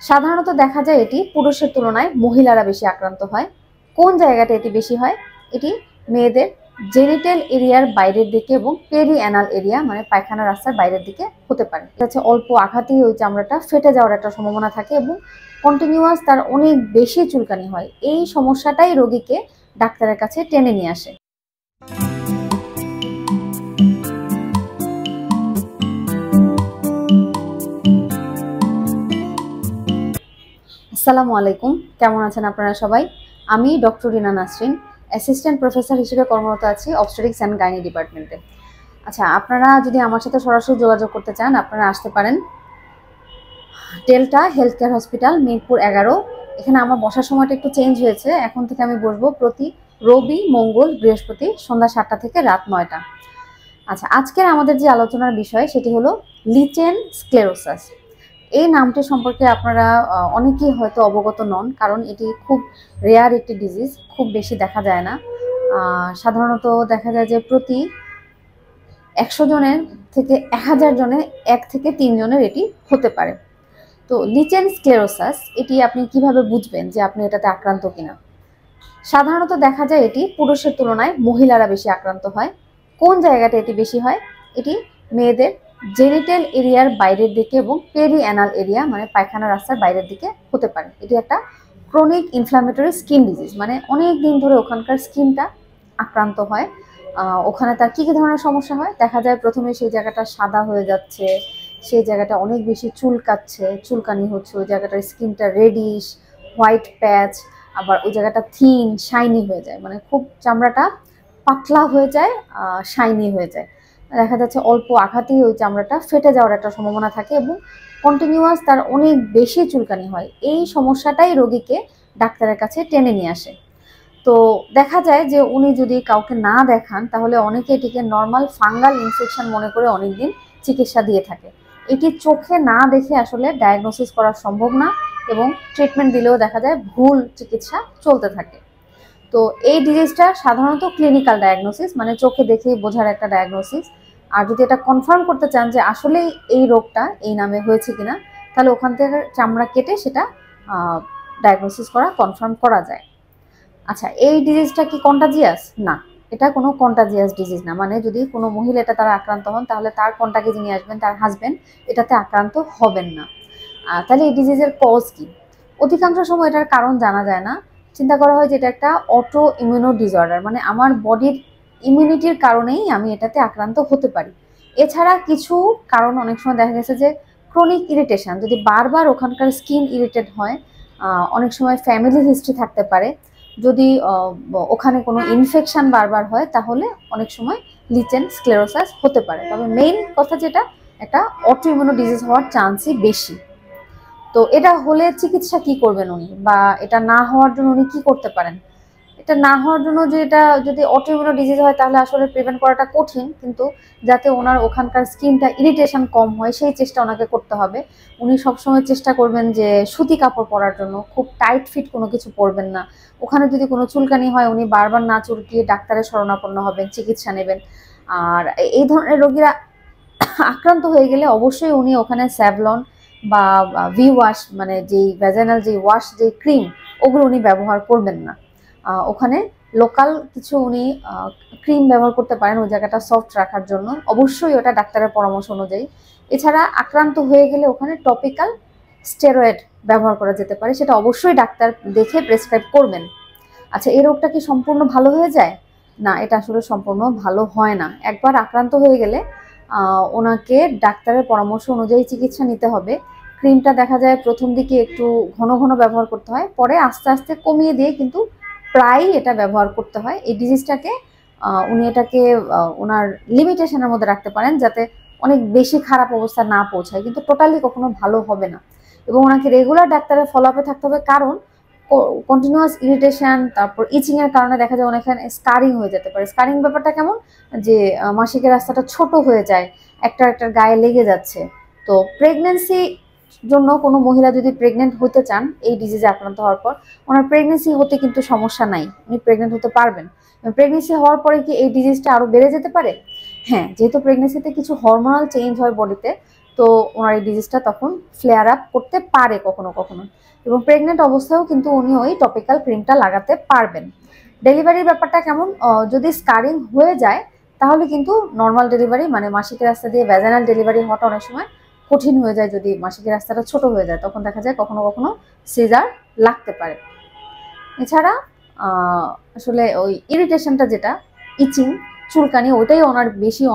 সাধারণত দেখা যায় এটি পুরুষের তুলনায় মহিলারা বেশি আক্রান্ত হয়। কোন জায়গাটা এটি বেশি হয়? এটি মেয়েদের জেনিটাল এরিয়ার বাইরের দিকে এবং পেরি অ্যানাল এরিয়া মানে পায়খানা রাস্তার বাইরের দিকে হতে পারে। হচ্ছে অল্প আঘাতেই ওই চামড়াটা ফেটে যাওয়ার একটা সম্ভাবনা থাকে এবং কন্টিনিউয়াস তার অনেক বেশি চুলকানি হয়। এই সমস্যাটাই রোগীকে ডাক্তারের কাছে টেনে নিয়ে আসে। আসসালামু আলাইকুম, কেমন আছেন আপনারা সবাই? আমি ডক্টর রিনা নাসরিন, অ্যাসিস্ট্যান্ট প্রফেসর হিসেবে কর্মরত আছি অবস্টেট্রিক্স অ্যান্ড গাইনি ডিপার্টমেন্টে। আচ্ছা, আপনারা যদি আমার সাথে সরাসরি যোগাযোগ করতে চান আপনারা আসতে পারেন delta health care hospital, Mirpur 11। এখানে আমার বসার সময়টা একটু চেঞ্জ হয়েছে, এখন থেকে আমি বসবো প্রতি রবি, মঙ্গল, বৃহস্পতি সন্ধ্যা 7টা থেকে রাত 9টা। আচ্ছা, আজকের আমাদের যে আলোচনার বিষয় সেটি হলো লিচেন স্ক্লেরোসাস। এই নামটি সম্পর্কে আপনারা অনেকেই হয়তো অবগত নন, কারণ এটি খুব রেয়ার একটি ডিজিজ, খুব বেশি দেখা যায় না। সাধারণত দেখা যায় যে প্রতি 100 জনের থেকে 1000 জনে 1 থেকে 3 জনের এটি হতে পারে। তো লিচেন স্ক্লেরোসাস এটি আপনি কিভাবে বুঝবেন যে আপনি এটাতে আক্রান্ত কিনা? সাধারণত দেখা যায় এটি পুরুষের তুলনায় মহিলারা বেশি আক্রান্ত হয়। কোন জায়গাটা এটি বেশি হয়? এটি মেয়েদের জেনিটাল এরিয়ার বাইরের দিকে এবং পেরি অ্যানাল এরিয়া মানে পায়খানা রাস্তার বাইরের দিকে হতে পারে। এটি একটা ক্রনিক ইনফ্লামেটরি স্কিন ডিজিজ, মানে অনেক দিন ধরে ওখানকার স্কিনটা আক্রান্ত হয়। ওখানে তার কী কী ধরনের সমস্যা হয়? দেখা যায় প্রথমে সেই জায়গাটা সাদা হয়ে যাচ্ছে, সেই জায়গাটা অনেক বেশি চুলকাচ্ছে, চুলকানি হচ্ছে, ওই জায়গাটার স্কিনটা রেডিশ, হোয়াইট প্যাচ, আবার ওই জায়গাটা থিন শাইনি হয়ে যায়, মানে খুব চামড়াটা পাতলা হয়ে যায়, শাইনি হয়ে যায়। দেখা যাচ্ছে অল্প আঘাতেই ওই চামড়াটা ফেটে যাওয়ার একটা সম্ভাবনা থাকে এবং কন্টিনিউয়াস তার অনেক বেশি চুলকানি হয়। এই সমস্যাটাই রোগীকে ডাক্তারের কাছে টেনে নিয়ে আসে। তো দেখা যায় যে উনি যদি কাউকে না দেখান তাহলে অনেকে এটিকে নর্মাল ফাঙ্গাল ইনফেকশন মনে করে অনেকদিন চিকিৎসা দিয়ে থাকে। এটি চোখে না দেখে আসলে ডায়াগনোসিস করা সম্ভব না এবং ট্রিটমেন্ট দিলেও দেখা যায় ভুল চিকিৎসা চলতে থাকে। তো এই ডিজিজটা সাধারণত ক্লিনিক্যাল ডায়াগনোসিস, মানে চোখে দেখেই বোঝার একটা ডায়াগনোসিস। আর যদি এটা কনফার্ম করতে চান যে আসলেই এই রোগটা এই নামে হয়েছে কিনা, তাহলে ওখান থেকে চামড়া কেটে সেটা ডায়াগনোসিস করা, কনফার্ম করা যায়। আচ্ছা, এই ডিজিজটা কি কন্টাজিয়াস? না, এটা কোনো কন্টাজিয়াস ডিজিজ না। মানে যদি কোনো মহিলা এটা তারা আক্রান্ত হন তাহলে তার কন্টাক্টে যিনি আসবেন তার হাজবেন্ড এটাতে আক্রান্ত হবেন না। তাহলে এই ডিজিজের কজ কি? অধিকাংশ সময় এটার কারণ জানা যায় না। চিন্তা করা হয় যে এটা একটা অটো ইমিউনো ডিসঅর্ডার, মানে আমার বডির ইমিউনিটির কারণেই আমি এটাতে আক্রান্ত হতে পারি। এছাড়া কিছু কারণ অনেক সময় দেখা গেছে যে ক্রনিক ইরিটেশন, যদি বারবার ওখানকার স্কিন ইরিটেট হয়, অনেক সময় ফ্যামিলি হিস্ট্রি থাকতে পারে, যদি ওখানে কোনো ইনফেকশন বারবার হয় তাহলে অনেক সময় লিচেন স্ক্লেরোসাস হতে পারে। তবে মেইন কথা যেটা, একটা অটো ইমিউনো ডিজিজ হওয়ার চান্সই বেশি। তো এটা হলে চিকিৎসা কি করবেন উনি, বা এটা না হওয়ার জন্য উনি কি করতে পারেন? এটা না হওয়ার জন্য, যে এটা যদি অটোইমিউন ডিজিজ হয় তাহলে আসলে প্রিভেন্ট করাটা কঠিন, কিন্তু যাতে ওনার ওখানকার স্কিনটা ইরিটেশন কম হয় সেই চেষ্টা ওনাকে করতে হবে। উনি সবসময় চেষ্টা করবেন যে সুতি কাপড় পরার জন্য, খুব টাইট ফিট কোনো কিছু পরবেন না। ওখানে যদি কোনো চুলকানি হয় উনি বারবার না চুলকিয়ে ডাক্তারের শরণাপন্ন হবেন, চিকিৎসা নেবেন। আর এই ধরনের রোগীরা আক্রান্ত হয়ে গেলে অবশ্যই উনি ওখানে স্যাভলন বা ভি ওয়াশ, মানে যেই ভ্যাজাইনাল যে ওয়াশ, যে ক্রিম, ওগুলো উনি ব্যবহার করবেন না। ওখানে লোকাল কিছু উনি ক্রিম ব্যবহার করতে পারেন ওই জায়গাটা সফট রাখার জন্য, অবশ্যই ওটা ডাক্তারের পরামর্শ অনুযায়ী। এছাড়া আক্রান্ত হয়ে গেলে ওখানে টপিক্যাল স্টেরয়েড ব্যবহার করা যেতে পারে, সেটা অবশ্যই ডাক্তার দেখে প্রেসক্রাইব করবেন। আচ্ছা, এই রোগটা কি সম্পূর্ণ ভালো হয়ে যায়? না, এটা আসলে সম্পূর্ণ ভালো হয় না। একবার আক্রান্ত হয়ে গেলে ওনাকে ডাক্তারের পরামর্শ অনুযায়ী চিকিৎসা নিতে হবে। ক্রিমটা দেখা যায় প্রথম দিকে একটু ঘন ঘন ব্যবহার করতে হয়, পরে আস্তে আস্তে কমিয়ে দিয়ে কিন্তু প্রায়ই এটা ব্যবহার করতে হয়। এই ডিজিজটাকে উনি এটাকে ওনার লিমিটেশনের মধ্যে রাখতে পারেন, যাতে অনেক বেশি খারাপ অবস্থা না পৌঁছায়, কিন্তু টোটালি কখনো ভালো হবে না। এবং ওনাকে রেগুলার ডাক্তারের ফলো আপে থাকতে হবে, কারণ কন্টিনিউয়াস ইরিটেশন, তারপর ইচিং এর কারণে দেখা যায় অনেকখানে স্কারিং হয়ে যেতে পারে। স্কারিং ব্যাপারটা কেমন, যে মাসিকের রাস্তাটা ছোট হয়ে যায়, একটা একটা গায়ে লেগে যাচ্ছে। তো প্রেগনেন্সি জন্য কোনো মহিলা যদি প্রেগনেন্ট হতে চান এই ডিজিজে আক্রান্ত হওয়ার পর, ওনার প্রেগনেন্সি হতে কিন্তু সমস্যা নাই, উনি প্রেগনেন্ট হতে পারবেন। প্রেগনেন্সি হওয়ার পরে কি এই ডিজিজটা আরও বেড়ে যেতে পারে? হ্যাঁ, যেহেতু প্রেগনেন্সিতে কিছু হরমোনাল চেঞ্জ হয় বডিতে, তো ওনার এই ডিজিজটা তখন ফ্লেয়ার আপ করতে পারে কখনো কখনো, এবং প্রেগনেন্ট অবস্থায়ও কিন্তু উনি ওই টপিক্যাল ক্রিমটা লাগাতে পারবেন। ডেলিভারির ব্যাপারটা কেমন, যদি স্কারিং হয়ে যায় তাহলে কিন্তু নর্মাল ডেলিভারি মানে মাসিকের রাস্তা দিয়ে ভ্যাজানাল ডেলিভারি হওয়াটা অনেক সময় কঠিন হয়ে যায়। যদি মাসিকের রাস্তাটা ছোট হয়ে যায় তখন দেখা যায় কখনো কখনো সিজার লাগতে পারে। এছাড়া আসলে ওই ইরিটেশনটা যেটা ইচিং চুলকানি ওইটাই ওনার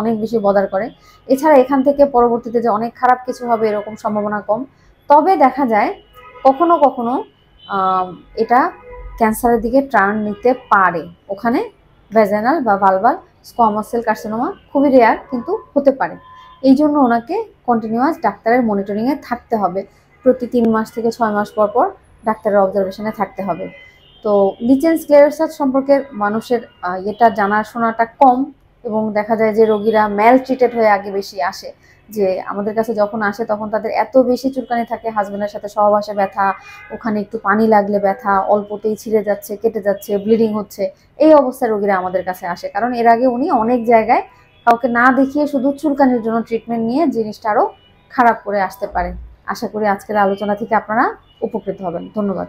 অনেক বেশি বদার করে। এছাড়া এখান থেকে পরবর্তীতে যে অনেক খারাপ কিছু হবে এরকম সম্ভাবনা কম। তবে দেখা যায় কখনো কখনো এটা ক্যান্সারের দিকে টার্ন নিতে পারে। ওখানে ভ্যাজানাল বা ভালভাল স্কোয়ামাস সেল কার্সিনোমা খুবই রেয়ার কিন্তু হতে পারে। এই জন্য ওনাকে কন্টিনিউয়াস ডাক্তারের মনিটরিংয়ে থাকতে হবে। প্রতি 3 মাস থেকে 6 মাস পর পর ডাক্তারের অবজারভেশনে থাকতে হবে। তো লিচেন স্ক্লেরোসাস সম্পর্কে মানুষের এটা জানাশোনাটা কম, এবং দেখা যায় যে রোগীরা ম্যাল ট্রিটেড হয়ে আগে বেশি আসে। যে আমাদের কাছে যখন আসে তখন তাদের এত বেশি চুলকানি থাকে, হাজবেন্ডের সাথে সহবাসে ব্যথা, ওখানে একটু পানি লাগলে ব্যথা, অল্পতেই ছিঁড়ে যাচ্ছে, কেটে যাচ্ছে, ব্লিডিং হচ্ছে, এই অবস্থায় রোগীরা আমাদের কাছে আসে। কারণ এর আগে উনি অনেক জায়গায় কাউকে না দেখিয়ে শুধু চুলকানির জন্য ট্রিটমেন্ট নিয়ে জিনিসটা আরও খারাপ করে আসতে পারে। আশা করি আজকের আলোচনা থেকে আপনারা উপকৃত হবেন। ধন্যবাদ।